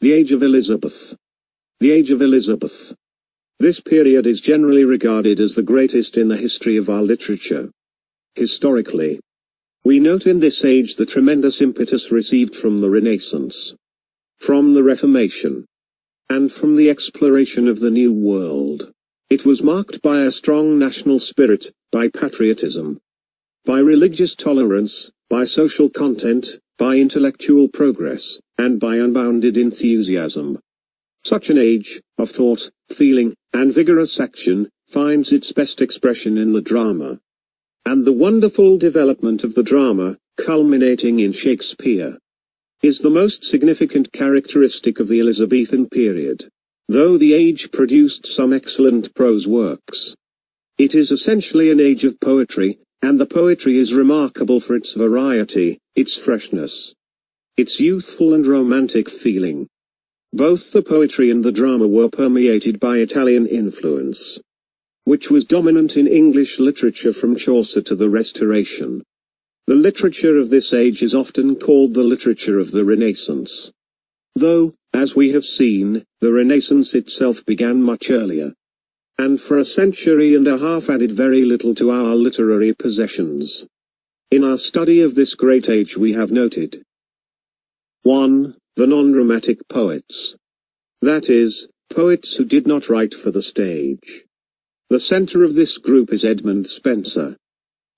The Age of Elizabeth. The Age of Elizabeth. This period is generally regarded as the greatest in the history of our literature. Historically, we note in this age the tremendous impetus received from the Renaissance, from the Reformation, and from the exploration of the New World. It was marked by a strong national spirit, by patriotism, by religious tolerance, by social content, by intellectual progress, and by unbounded enthusiasm. Such an age, of thought, feeling, and vigorous action, finds its best expression in the drama. And the wonderful development of the drama, culminating in Shakespeare, is the most significant characteristic of the Elizabethan period. Though the age produced some excellent prose works, it is essentially an age of poetry, and the poetry is remarkable for its variety, its freshness, its youthful and romantic feeling. Both the poetry and the drama were permeated by Italian influence, which was dominant in English literature from Chaucer to the Restoration. The literature of this age is often called the literature of the Renaissance, though, as we have seen, the Renaissance itself began much earlier, and for a century and a half added very little to our literary possessions. In our study of this great age we have noted 1. The Nondramatic Poets. That is, poets who did not write for the stage. The center of this group is Edmund Spenser,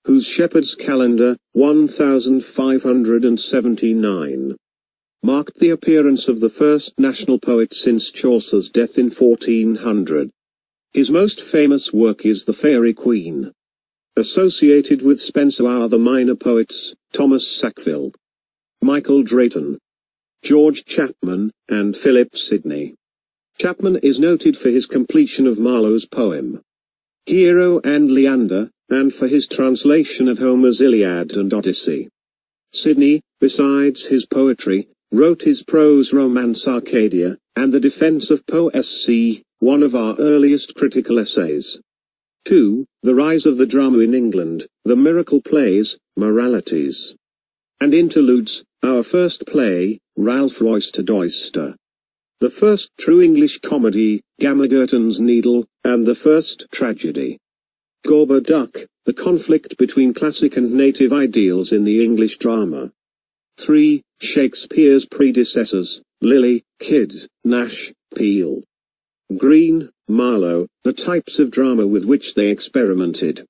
whose Shepherd's Calendar, 1579, marked the appearance of the first national poet since Chaucer's death in 1400. His most famous work is The Faerie Queene. Associated with Spenser are the minor poets, Thomas Sackville, Michael Drayton, George Chapman, and Philip Sidney. Chapman is noted for his completion of Marlowe's poem, Hero and Leander, and for his translation of Homer's Iliad and Odyssey. Sidney, besides his poetry, wrote his prose romance Arcadia, and The Defense of Poesy, one of our earliest critical essays. 2. The Rise of the Drama in England, the Miracle Plays, Moralities, and Interludes, our first play, Ralph Roister Doyster, the first true English comedy, Gammer Gurton's Needle, and the first tragedy, Gorboduc, the conflict between classic and native ideals in the English drama. 3. Shakespeare's predecessors, Lilly, Kidd, Nash, Peele, Greene, Marlowe, the types of drama with which they experimented.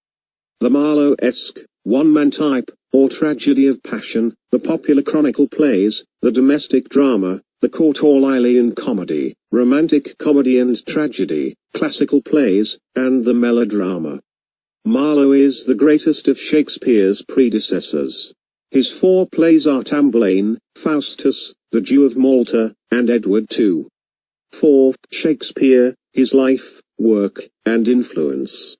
The Marlowe-esque, one-man type, or tragedy of passion, the popular chronicle plays, the domestic drama, the court Orlealian comedy, romantic comedy and tragedy, classical plays, and the melodrama. Marlowe is the greatest of Shakespeare's predecessors. His 4 plays are Tamburlaine, Faustus, The Jew of Malta, and Edward II. 4. Shakespeare, his life, work, and influence.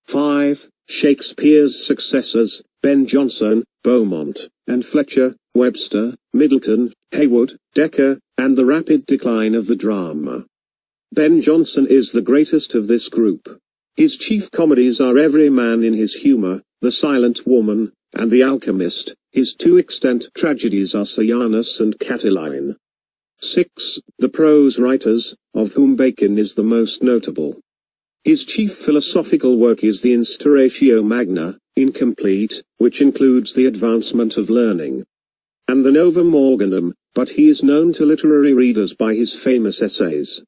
5. Shakespeare's successors, Ben Jonson, Beaumont, and Fletcher, Webster, Middleton, Heywood, Dekker, and the rapid decline of the drama. Ben Jonson is the greatest of this group. His chief comedies are Every Man in His Humour, The Silent Woman, and The Alchemist. His 2 extant tragedies are Sejanus and Catiline. 6. The prose writers, of whom Bacon is the most notable. His chief philosophical work is the Instauratio Magna, incomplete, which includes the advancement of learning, and the Novum Organum, but he is known to literary readers by his famous essays.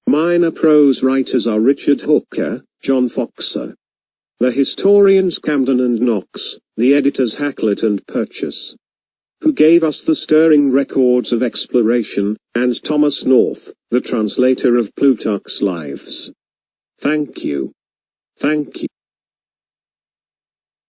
Minor prose writers are Richard Hooker, John Foxer, the historians Camden and Knox, the editors Hakluyt and Purchas, who gave us the stirring records of exploration, and Thomas North, the translator of Plutarch's Lives. Thank you. Thank you.